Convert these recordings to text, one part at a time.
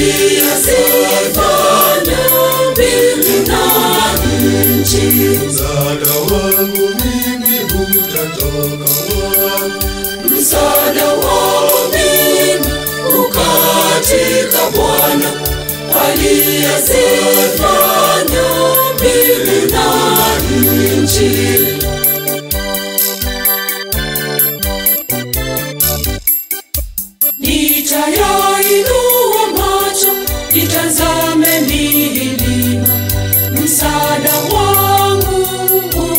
aliyezifanya mbingu na nchi. Msaada wangu mimi utatoka wapi? Msaada wangu mimi ukatika Bwana aliyezifanya mbingu na nchi. Nitayainua macho nitazame milima, msaada wangu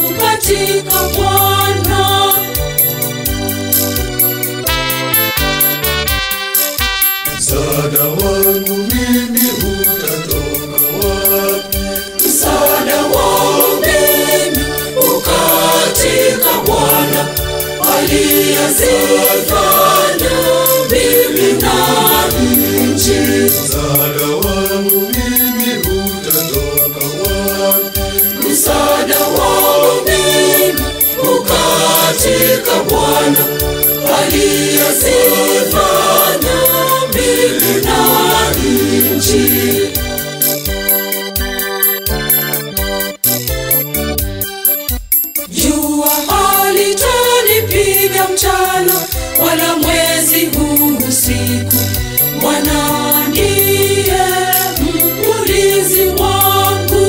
ukatika Bwana. Msaada wangu mimi utatoka wapi? Msaada wangu mimi ukatika Bwana aliyezifanya mbingu na nchi. Msaada wangu mimi utatoka wapi? Msaada wangu mimi ukatika Bwana aliyezifanya mbingu na nchi. Jua halitanipiga mchana wala mwezi usiku. Bwana ndiye mlinzi wangu.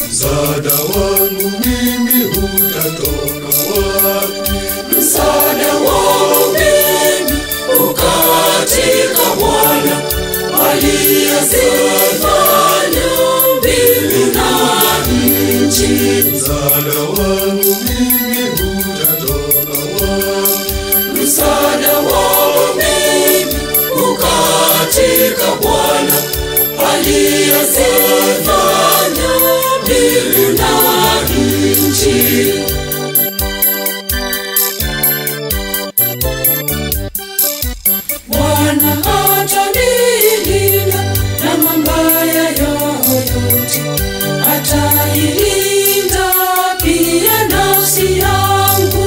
Msaada wangu mimi utatoka wapi? Msaada wangu mimi ukatika Bwana aliyezifanya mbingu na nchi. Msaada wangu mimi utatoka wapi? Msaada wangu mimi ukatika Bwana aliyezifanya mbingu na nchi. Bwana atanilinda na mabaya yoyote, atailinda pia nafsi yangu.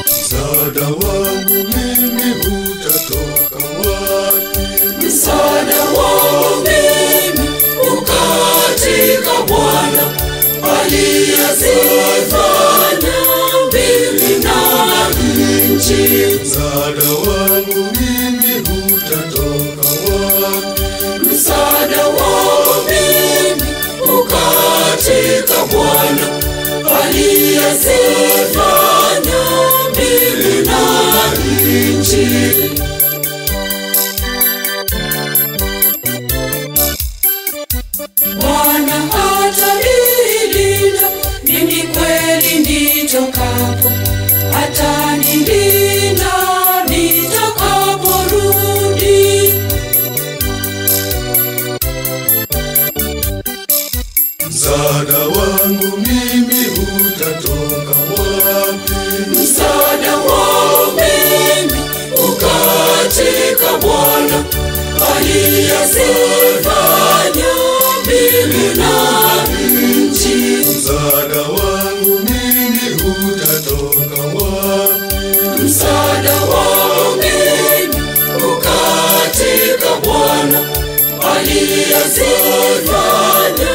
Msaada wangu mimi utatoka wapi? Msaada wangu mimi ukatika Bwana aliyezifanya mbingu na nchi. Msaada wangu mimi utatoka wapi? Msaada wangu mimi ukatika Bwana aliyezifanya mbingu na nchi. Bwana atanilinda mimi kweli nitokapo, atanilinda nitakaporudi. Msaada wangu mimi utatoka wapi? Msaada wangu mimi ukatika Bwana aliyezifanya mbingu na nchi. Msaada wangu mimi utatoka wapi? Msaada wangu mimi ukatika Bwana aliyezifanya